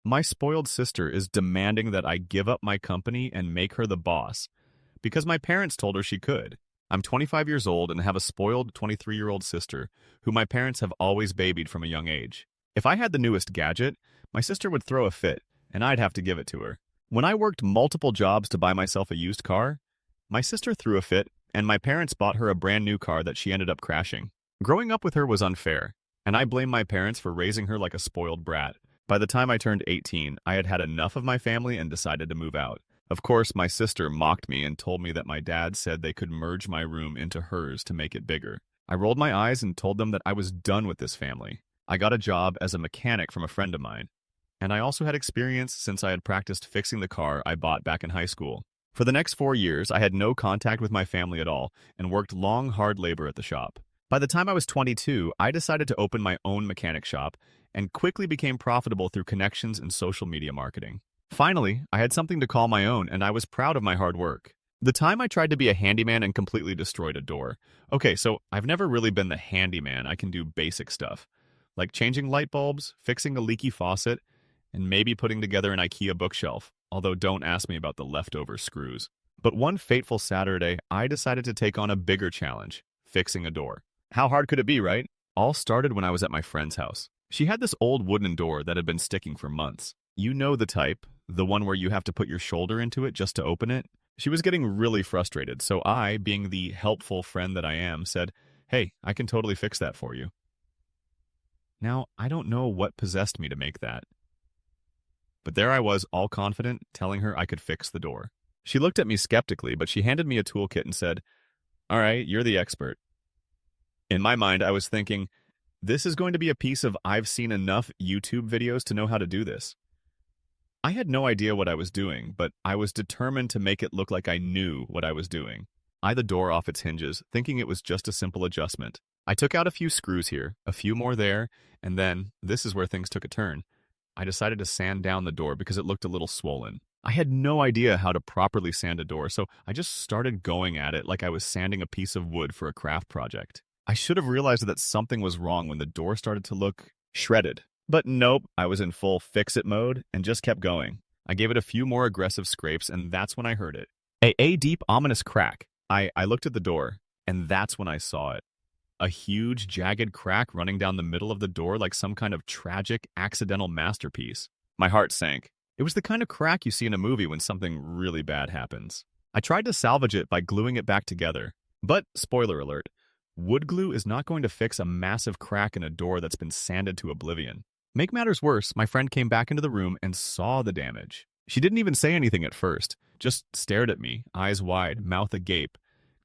My spoiled sister is demanding that I give up my company and make her the boss because my parents told her she could. I'm 25 years old and have a spoiled 23-year-old sister who my parents have always babied from a young age. If I had the newest gadget, my sister would throw a fit, and I'd have to give it to her. When I worked multiple jobs to buy myself a used car, my sister threw a fit, and my parents bought her a brand new car that she ended up crashing. Growing up with her was unfair, and I blame my parents for raising her like a spoiled brat. By the time I turned 18, I had had enough of my family and decided to move out. Of course, my sister mocked me and told me that my dad said they could merge my room into hers to make it bigger. I rolled my eyes and told them that I was done with this family. I got a job as a mechanic from a friend of mine, and I also had experience since I had practiced fixing the car I bought back in high school. For the next 4 years, I had no contact with my family at all and worked long, hard labor at the shop. By the time I was 22, I decided to open my own mechanic shop and quickly became profitable through connections and social media marketing. Finally, I had something to call my own, and I was proud of my hard work. The time I tried to be a handyman and completely destroyed a door. Okay, so I've never really been the handyman. I can do basic stuff, like changing light bulbs, fixing a leaky faucet, and maybe putting together an IKEA bookshelf, although don't ask me about the leftover screws. But one fateful Saturday, I decided to take on a bigger challenge, fixing a door. How hard could it be, right? All started when I was at my friend's house. She had this old wooden door that had been sticking for months. You know the type, the one where you have to put your shoulder into it just to open it. She was getting really frustrated, so I, being the helpful friend that I am, said, "Hey, I can totally fix that for you." Now, I don't know what possessed me to make that, but there I was, all confident, telling her I could fix the door. She looked at me skeptically, but she handed me a toolkit and said, "All right, you're the expert." In my mind, I was thinking, this is going to be a piece of I've seen enough YouTube videos to know how to do this. I had no idea what I was doing, but I was determined to make it look like I knew what I was doing. I the door off its hinges, thinking it was just a simple adjustment. I took out a few screws here, a few more there, and then, this is where things took a turn. I decided to sand down the door because it looked a little swollen. I had no idea how to properly sand a door, so I just started going at it like I was sanding a piece of wood for a craft project. I should have realized that something was wrong when the door started to look shredded. But nope, I was in full fix-it mode and just kept going. I gave it a few more aggressive scrapes, and that's when I heard it. A deep, ominous crack. I looked at the door, and that's when I saw it. A huge, jagged crack running down the middle of the door like some kind of tragic, accidental masterpiece. My heart sank. It was the kind of crack you see in a movie when something really bad happens. I tried to salvage it by gluing it back together. But, spoiler alert, wood glue is not going to fix a massive crack in a door that's been sanded to oblivion. Make matters worse, my friend came back into the room and saw the damage. She didn't even say anything at first, just stared at me, eyes wide, mouth agape,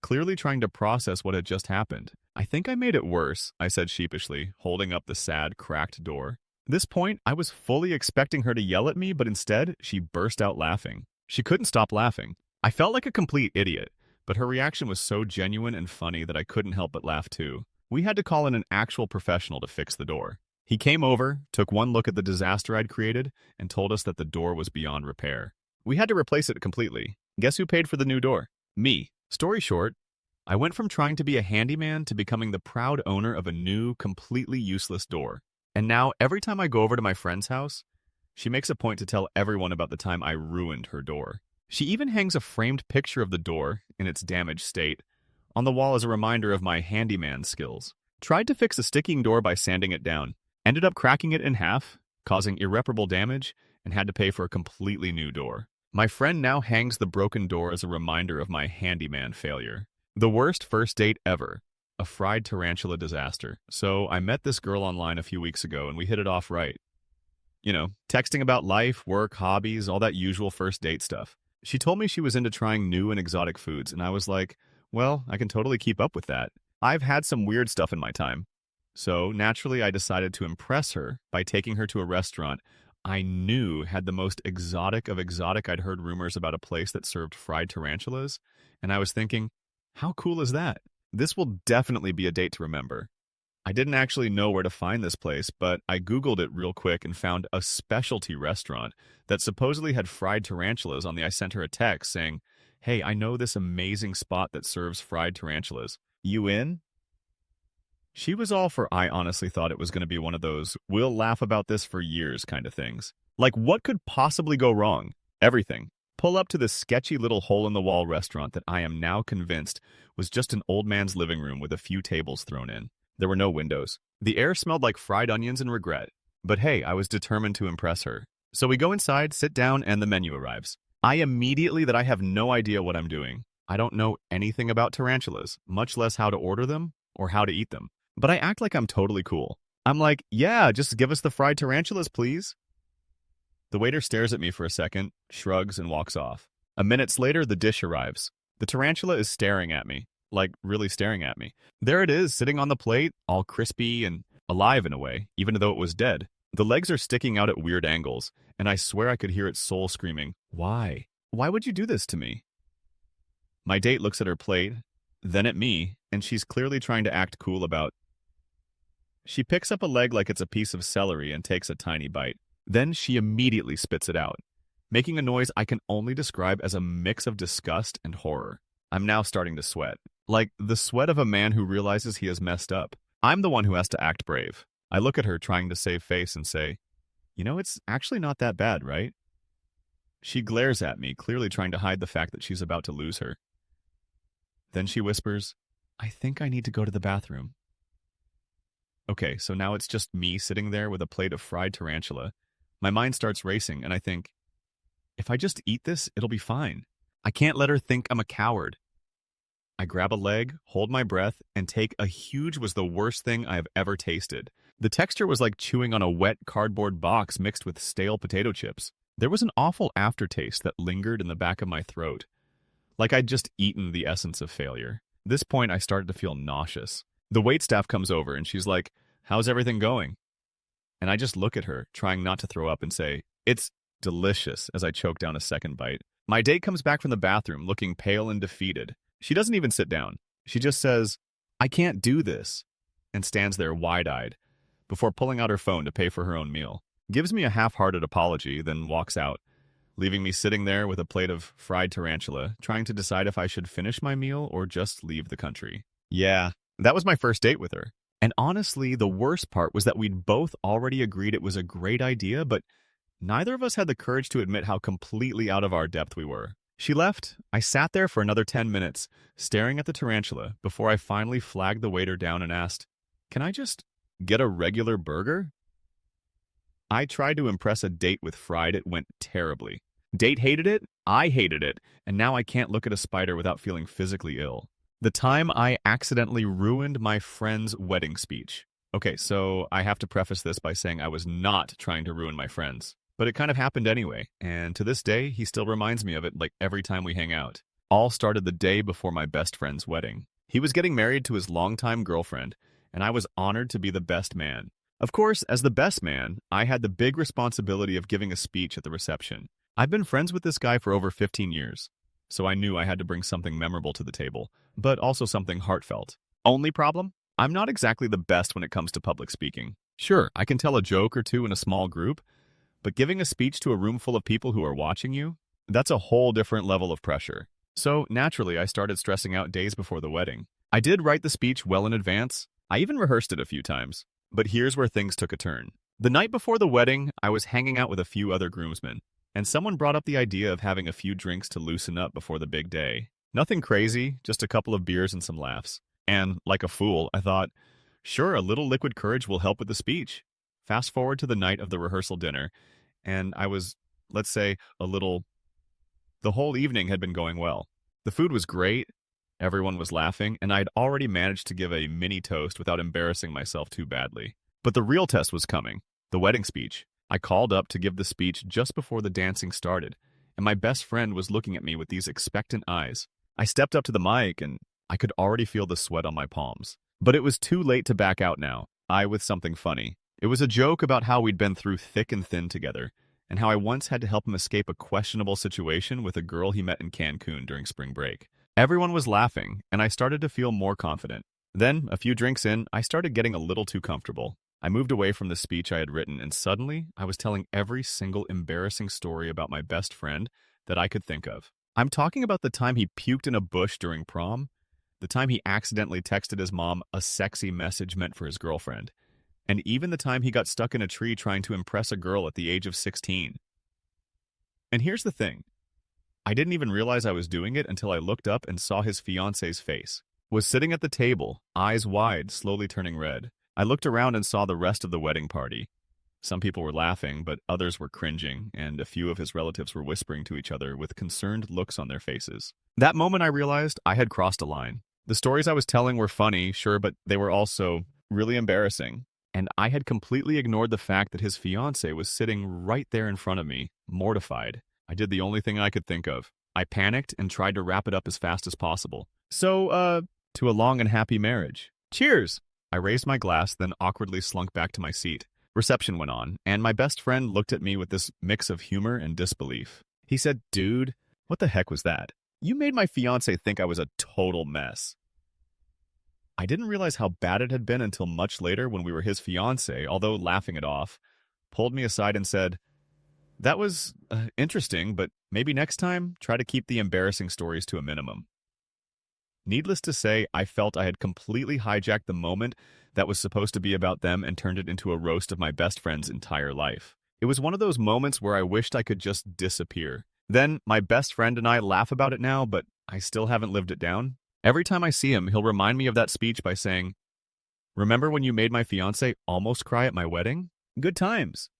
clearly trying to process what had just happened. "I think I made it worse," I said sheepishly, holding up the sad, cracked door. At this point, I was fully expecting her to yell at me, but instead, she burst out laughing. She couldn't stop laughing. I felt like a complete idiot, but her reaction was so genuine and funny that I couldn't help but laugh too. We had to call in an actual professional to fix the door. He came over, took one look at the disaster I'd created, and told us that the door was beyond repair. We had to replace it completely. Guess who paid for the new door? Me. Story short, I went from trying to be a handyman to becoming the proud owner of a new, completely useless door. And now, every time I go over to my friend's house, she makes a point to tell everyone about the time I ruined her door. She even hangs a framed picture of the door, in its damaged state, on the wall as a reminder of my handyman skills. Tried to fix a sticking door by sanding it down. Ended up cracking it in half, causing irreparable damage, and had to pay for a completely new door. My friend now hangs the broken door as a reminder of my handyman failure. The worst first date ever. A fried tarantula disaster. So I met this girl online a few weeks ago and we hit it off right. You know, texting about life, work, hobbies, all that usual first date stuff. She told me she was into trying new and exotic foods, and I was like, well, I can totally keep up with that. I've had some weird stuff in my time. So, naturally, I decided to impress her by taking her to a restaurant I knew had the most exotic of exotic. I'd heard rumors about a place that served fried tarantulas, and I was thinking, how cool is that? This will definitely be a date to remember. I didn't actually know where to find this place, but I Googled it real quick and found a specialty restaurant that supposedly had fried tarantulas on the I sent her a text saying, "Hey, I know this amazing spot that serves fried tarantulas. You in?" She was all for I honestly thought it was going to be one of those, we'll laugh about this for years kind of things. Like, what could possibly go wrong? Everything. Pull up to this sketchy little hole-in-the-wall restaurant that I am now convinced was just an old man's living room with a few tables thrown in. There were no windows. The air smelled like fried onions and regret. But hey, I was determined to impress her. So we go inside, sit down, and the menu arrives. I immediately that I have no idea what I'm doing. I don't know anything about tarantulas, much less how to order them or how to eat them. But I act like I'm totally cool. I'm like, yeah, just give us the fried tarantulas, please. The waiter stares at me for a second, shrugs, and walks off. A minute later, the dish arrives. The tarantula is staring at me, like really staring at me. There it is, sitting on the plate, all crispy and alive in a way, even though it was dead. The legs are sticking out at weird angles, and I swear I could hear its soul screaming, "Why? Why would you do this to me?" My date looks at her plate, then at me, and she's clearly trying to act cool about. She picks up a leg like it's a piece of celery and takes a tiny bite. Then she immediately spits it out, making a noise I can only describe as a mix of disgust and horror. I'm now starting to sweat, like the sweat of a man who realizes he has messed up. I'm the one who has to act brave. I look at her trying to save face and say, it's actually not that bad, right? She glares at me, clearly trying to hide the fact that she's about to lose her. Then she whispers, "I think I need to go to the bathroom." Okay, so now it's just me sitting there with a plate of fried tarantula. My mind starts racing, and I think, if I just eat this, it'll be fine. I can't let her think I'm a coward. I grab a leg, hold my breath, and take a huge was the worst thing I have ever tasted. The texture was like chewing on a wet cardboard box mixed with stale potato chips. There was an awful aftertaste that lingered in the back of my throat, like I'd just eaten the essence of failure. At this point, I started to feel nauseous. The waitstaff comes over, and she's like, "How's everything going?" And I just look at her, trying not to throw up, and say, "It's delicious," as I choke down a second bite. My date comes back from the bathroom, looking pale and defeated. She doesn't even sit down. She just says, "I can't do this," and stands there wide-eyed, before pulling out her phone to pay for her own meal. Gives me a half-hearted apology, then walks out, leaving me sitting there with a plate of fried tarantula, trying to decide if I should finish my meal or just leave the country. Yeah, that was my first date with her. And honestly, the worst part was that we'd both already agreed it was a great idea, but neither of us had the courage to admit how completely out of our depth we were. She left. I sat there for another 10 minutes, staring at the tarantula, before I finally flagged the waiter down and asked, "Can I just get a regular burger?" I tried to impress a date with fried. It went terribly. Date hated it, I hated it, and now I can't look at a spider without feeling physically ill. The time I accidentally ruined my friend's wedding speech. Okay, so I have to preface this by saying I was not trying to ruin my friend's, but it kind of happened anyway, and to this day, he still reminds me of it like every time we hang out. All started the day before my best friend's wedding. He was getting married to his longtime girlfriend, and I was honored to be the best man. Of course, as the best man, I had the big responsibility of giving a speech at the reception. I've been friends with this guy for over 15 years, so I knew I had to bring something memorable to the table, but also something heartfelt. Only problem? I'm not exactly the best when it comes to public speaking. Sure, I can tell a joke or two in a small group, but giving a speech to a room full of people who are watching you, that's a whole different level of pressure. So naturally, I started stressing out days before the wedding. I did write the speech well in advance. I even rehearsed it a few times. But here's where things took a turn. The night before the wedding, I was hanging out with a few other groomsmen, and someone brought up the idea of having a few drinks to loosen up before the big day. Nothing crazy, just a couple of beers and some laughs. And, like a fool, I thought, sure, a little liquid courage will help with the speech. Fast forward to the night of the rehearsal dinner, and I was, let's say, the whole evening had been going well. The food was great, everyone was laughing, and I'd already managed to give a mini toast without embarrassing myself too badly. But the real test was coming, the wedding speech. I called up to give the speech just before the dancing started, and my best friend was looking at me with these expectant eyes. I stepped up to the mic, and I could already feel the sweat on my palms. But it was too late to back out now, I with something funny. It was a joke about how we'd been through thick and thin together, and how I once had to help him escape a questionable situation with a girl he met in Cancun during spring break. Everyone was laughing, and I started to feel more confident. Then, a few drinks in, I started getting a little too comfortable. I moved away from the speech I had written, and suddenly, I was telling every single embarrassing story about my best friend that I could think of. I'm talking about the time he puked in a bush during prom, the time he accidentally texted his mom a sexy message meant for his girlfriend, and even the time he got stuck in a tree trying to impress a girl at the age of 16. And here's the thing. I didn't even realize I was doing it until I looked up and saw his fiance's face. Was sitting at the table, eyes wide, slowly turning red. I looked around and saw the rest of the wedding party. Some people were laughing, but others were cringing, and a few of his relatives were whispering to each other with concerned looks on their faces. That moment I realized I had crossed a line. The stories I was telling were funny, sure, but they were also really embarrassing. And I had completely ignored the fact that his fiancée was sitting right there in front of me, mortified. I did the only thing I could think of. I panicked and tried to wrap it up as fast as possible. So, to a long and happy marriage. Cheers! I raised my glass, then awkwardly slunk back to my seat. Reception went on, and my best friend looked at me with this mix of humor and disbelief. He said, "Dude, what the heck was that? You made my fiancé think I was a total mess." I didn't realize how bad it had been until much later when we were his fiancé, although laughing it off, pulled me aside and said, "That was interesting, but maybe next time, try to keep the embarrassing stories to a minimum." Needless to say, I felt I had completely hijacked the moment that was supposed to be about them and turned it into a roast of my best friend's entire life. It was one of those moments where I wished I could just disappear. Then, my best friend and I laugh about it now, but I still haven't lived it down. Every time I see him, he'll remind me of that speech by saying, "Remember when you made my fiancé almost cry at my wedding? Good times."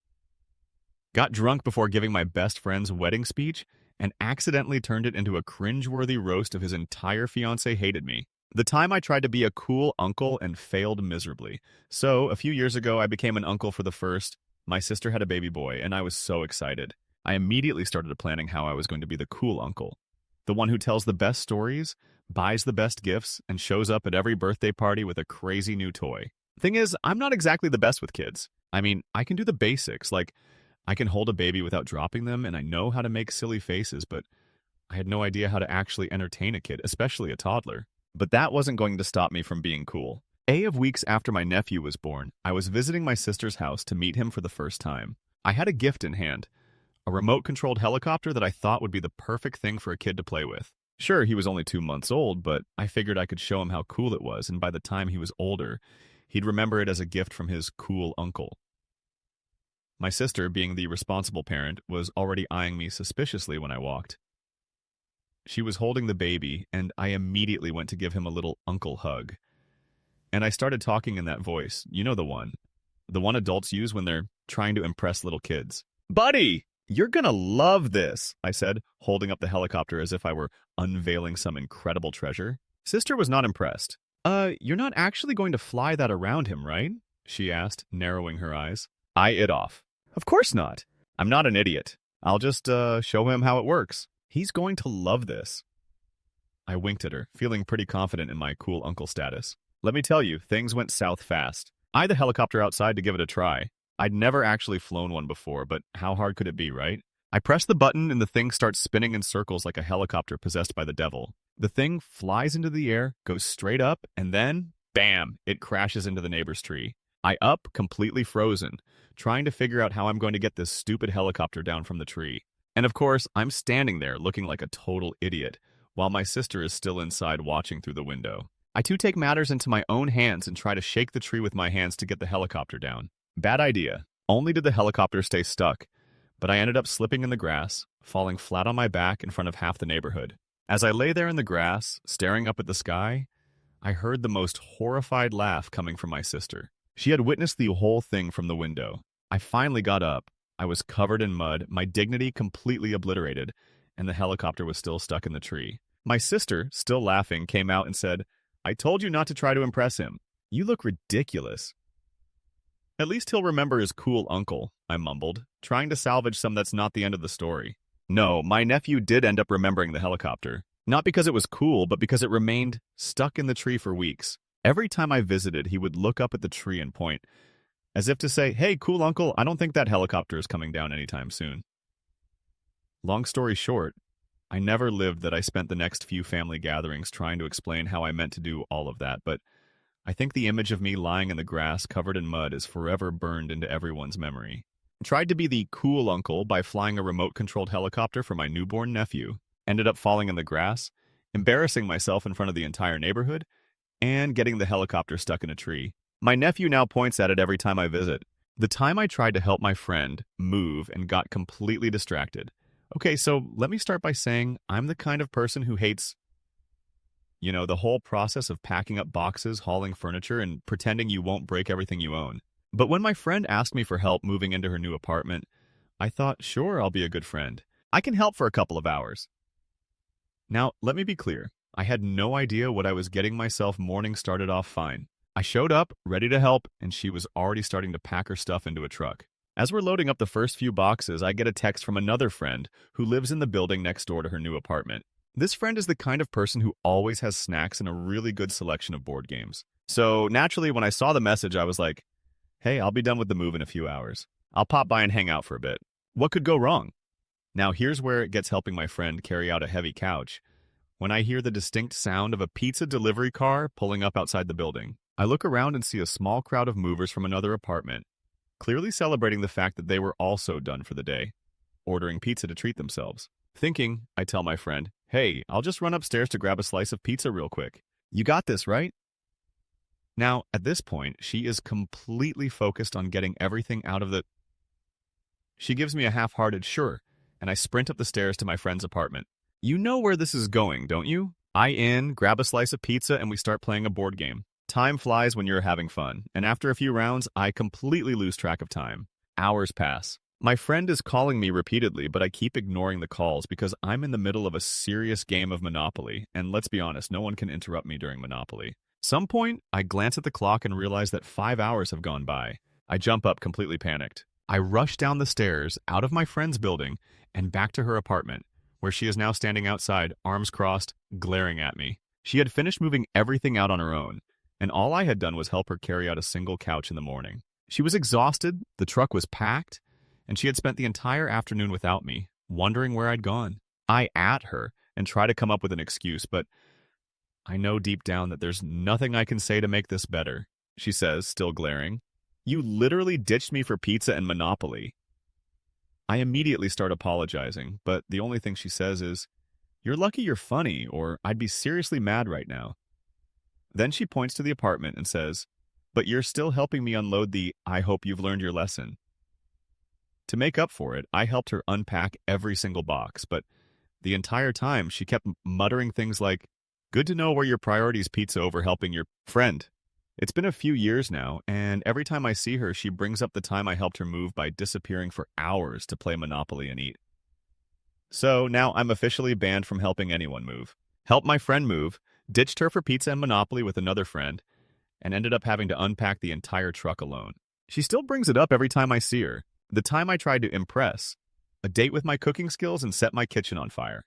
Got drunk before giving my best friend's wedding speech, and accidentally turned it into a cringeworthy roast of his entire fiancé hated me. The time I tried to be a cool uncle and failed miserably. So, a few years ago, I became an uncle for the first. My sister had a baby boy, and I was so excited. I immediately started planning how I was going to be the cool uncle. The one who tells the best stories, buys the best gifts, and shows up at every birthday party with a crazy new toy. Thing is, I'm not exactly the best with kids. I mean, I can do the basics, like I can hold a baby without dropping them, and I know how to make silly faces, but I had no idea how to actually entertain a kid, especially a toddler. But that wasn't going to stop me from being cool. Of weeks after my nephew was born, I was visiting my sister's house to meet him for the first time. I had a gift in hand, a remote-controlled helicopter that I thought would be the perfect thing for a kid to play with. Sure, he was only 2 months old, but I figured I could show him how cool it was, and by the time he was older, he'd remember it as a gift from his cool uncle. My sister, being the responsible parent, was already eyeing me suspiciously when I walked. She was holding the baby, and I immediately went to give him a little uncle hug. And I started talking in that voice, you know the one adults use when they're trying to impress little kids. "Buddy, you're gonna love this," I said, holding up the helicopter as if I were unveiling some incredible treasure. Sister was not impressed. You're not actually going to fly that around him, right?" she asked, narrowing her eyes. I ate off. "Of course not. I'm not an idiot. I'll just show him how it works. He's going to love this." I winked at her, feeling pretty confident in my cool uncle status. Let me tell you, things went south fast. I had the helicopter outside to give it a try. I'd never actually flown one before, but how hard could it be, right? I press the button and the thing starts spinning in circles like a helicopter possessed by the devil. The thing flies into the air, goes straight up, and then, bam, it crashes into the neighbor's tree. I up, completely frozen, trying to figure out how I'm going to get this stupid helicopter down from the tree. And of course, I'm standing there looking like a total idiot, while my sister is still inside watching through the window. I too take matters into my own hands and try to shake the tree with my hands to get the helicopter down. Bad idea. Only did the helicopter stay stuck, but I ended up slipping in the grass, falling flat on my back in front of half the neighborhood. As I lay there in the grass, staring up at the sky, I heard the most horrified laugh coming from my sister. She had witnessed the whole thing from the window. I finally got up. I was covered in mud, my dignity completely obliterated, and the helicopter was still stuck in the tree. My sister, still laughing, came out and said, "I told you not to try to impress him. You look ridiculous." "At least he'll remember his cool uncle," I mumbled, trying to salvage some that's not the end of the story. No, my nephew did end up remembering the helicopter. Not because it was cool, but because it remained stuck in the tree for weeks. Every time I visited, he would look up at the tree and point, as if to say, "Hey, cool uncle, I don't think that helicopter is coming down anytime soon." Long story short, I never lived that I spent the next few family gatherings trying to explain how I meant to do all of that, but I think the image of me lying in the grass covered in mud is forever burned into everyone's memory. I tried to be the cool uncle by flying a remote-controlled helicopter for my newborn nephew, ended up falling in the grass, embarrassing myself in front of the entire neighborhood, and getting the helicopter stuck in a tree. My nephew now points at it every time I visit. The time I tried to help my friend move and got completely distracted. Okay, so let me start by saying I'm the kind of person who hates, the whole process of packing up boxes, hauling furniture, and pretending you won't break everything you own. But when my friend asked me for help moving into her new apartment, I thought, sure, I'll be a good friend. I can help for a couple of hours. Now, let me be clear. I had no idea what I was getting myself. Morning started off fine. I showed up, ready to help, and she was already starting to pack her stuff into a truck. As we're loading up the first few boxes, I get a text from another friend who lives in the building next door to her new apartment. This friend is the kind of person who always has snacks and a really good selection of board games. So naturally, when I saw the message, I was like, hey, I'll be done with the move in a few hours. I'll pop by and hang out for a bit. What could go wrong? Now here's where it gets helping my friend carry out a heavy couch. When I hear the distinct sound of a pizza delivery car pulling up outside the building, I look around and see a small crowd of movers from another apartment, clearly celebrating the fact that they were also done for the day, ordering pizza to treat themselves. Thinking, I tell my friend, hey, I'll just run upstairs to grab a slice of pizza real quick. You got this, right? Now, at this point, she is completely focused on getting everything out of the... She gives me a half-hearted sure, and I sprint up the stairs to my friend's apartment. You know where this is going, don't you? Grab a slice of pizza, and we start playing a board game. Time flies when you're having fun, and after a few rounds, I completely lose track of time. Hours pass. My friend is calling me repeatedly, but I keep ignoring the calls because I'm in the middle of a serious game of Monopoly, and let's be honest, no one can interrupt me during Monopoly. Some point, I glance at the clock and realize that 5 hours have gone by. I jump up completely panicked. I rush down the stairs, out of my friend's building, and back to her apartment, where she is now standing outside, arms crossed, glaring at me. She had finished moving everything out on her own, and all I had done was help her carry out a single couch in the morning. She was exhausted, the truck was packed, and she had spent the entire afternoon without me, wondering where I'd gone. I at her and try to come up with an excuse, but I know deep down that there's nothing I can say to make this better, she says, still glaring. You literally ditched me for pizza and Monopoly. I immediately start apologizing, but the only thing she says is, you're lucky you're funny, or I'd be seriously mad right now. Then she points to the apartment and says, but you're still helping me unload the I hope you've learned your lesson. To make up for it, I helped her unpack every single box, but the entire time she kept muttering things like, good to know where your priority's pizza over helping your friend. It's been a few years now, and every time I see her, she brings up the time I helped her move by disappearing for hours to play Monopoly and eat. So now I'm officially banned from helping anyone move. Helped my friend move, ditched her for pizza and Monopoly with another friend, and ended up having to unpack the entire truck alone. She still brings it up every time I see her. The time I tried to impress, a date with my cooking skills, and set my kitchen on fire.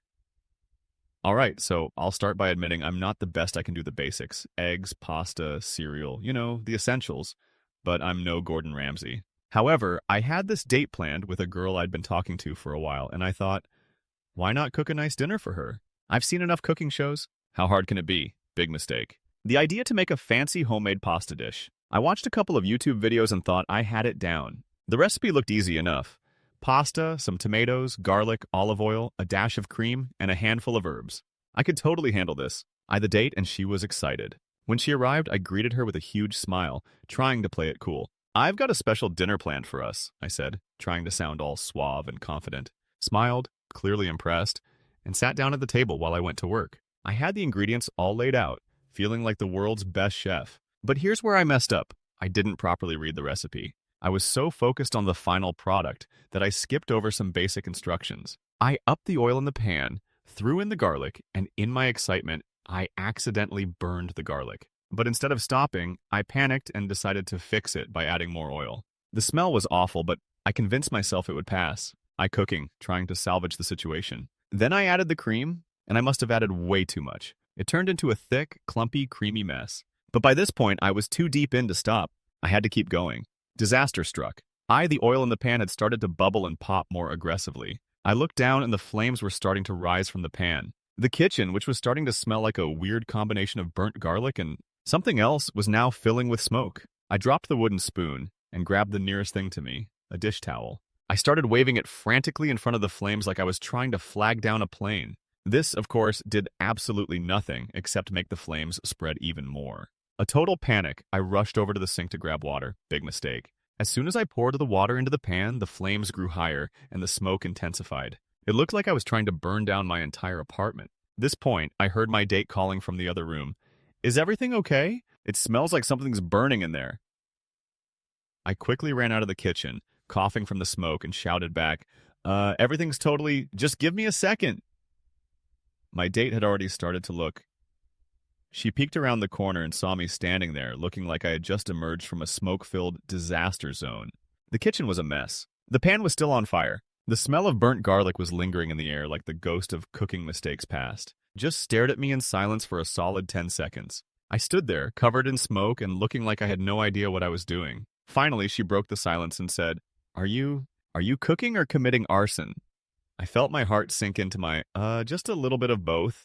All right, so I'll start by admitting I'm not the best I can do the basics. Eggs, pasta, cereal, the essentials. But I'm no Gordon Ramsay. However, I had this date planned with a girl I'd been talking to for a while, and I thought, why not cook a nice dinner for her? I've seen enough cooking shows. How hard can it be? Big mistake. The idea to make a fancy homemade pasta dish. I watched a couple of YouTube videos and thought I had it down. The recipe looked easy enough. Pasta, some tomatoes, garlic, olive oil, a dash of cream, and a handful of herbs. I could totally handle this. I had the date and she was excited. When she arrived, I greeted her with a huge smile, trying to play it cool. I've got a special dinner planned for us, I said, trying to sound all suave and confident. Smiled, clearly impressed, and sat down at the table while I went to work. I had the ingredients all laid out, feeling like the world's best chef. But here's where I messed up. I didn't properly read the recipe. I was so focused on the final product that I skipped over some basic instructions. I upped the oil in the pan, threw in the garlic, and in my excitement, I accidentally burned the garlic. But instead of stopping, I panicked and decided to fix it by adding more oil. The smell was awful, but I convinced myself it would pass. I cooking, trying to salvage the situation. Then I added the cream, and I must have added way too much. It turned into a thick, clumpy, creamy mess. But by this point, I was too deep in to stop. I had to keep going. Disaster struck. The oil in the pan had started to bubble and pop more aggressively. I looked down and the flames were starting to rise from the pan. The kitchen, which was starting to smell like a weird combination of burnt garlic and something else, was now filling with smoke. I dropped the wooden spoon and grabbed the nearest thing to me, a dish towel. I started waving it frantically in front of the flames like I was trying to flag down a plane. This, of course, did absolutely nothing except make the flames spread even more. A total panic, I rushed over to the sink to grab water. Big mistake. As soon as I poured the water into the pan, the flames grew higher and the smoke intensified. It looked like I was trying to burn down my entire apartment. At this point, I heard my date calling from the other room. Is everything okay? It smells like something's burning in there. I quickly ran out of the kitchen, coughing from the smoke, and shouted back, everything's totally, just give me a second. My date had already started to look. She peeked around the corner and saw me standing there, looking like I had just emerged from a smoke-filled disaster zone. The kitchen was a mess. The pan was still on fire. The smell of burnt garlic was lingering in the air like the ghost of cooking mistakes past. Just stared at me in silence for a solid 10 seconds. I stood there, covered in smoke and looking like I had no idea what I was doing. Finally, she broke the silence and said, Are you cooking or committing arson? I felt my heart sink into my, just a little bit of both,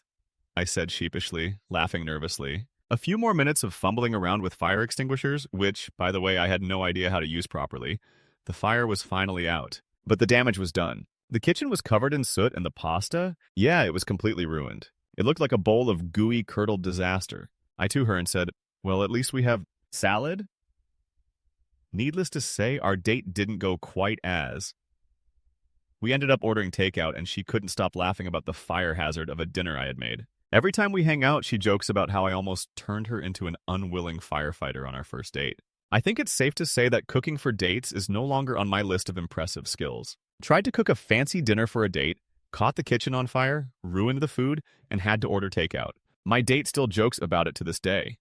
I said sheepishly, laughing nervously. A few more minutes of fumbling around with fire extinguishers, which, by the way, I had no idea how to use properly. The fire was finally out, but the damage was done. The kitchen was covered in soot and the pasta, it was completely ruined. It looked like a bowl of gooey, curdled disaster. I to her and said, Well, at least we have salad? Needless to say, our date didn't go quite as. We ended up ordering takeout, and she couldn't stop laughing about the fire hazard of a dinner I had made. Every time we hang out, she jokes about how I almost turned her into an unwilling firefighter on our first date. I think it's safe to say that cooking for dates is no longer on my list of impressive skills. Tried to cook a fancy dinner for a date, caught the kitchen on fire, ruined the food, and had to order takeout. My date still jokes about it to this day.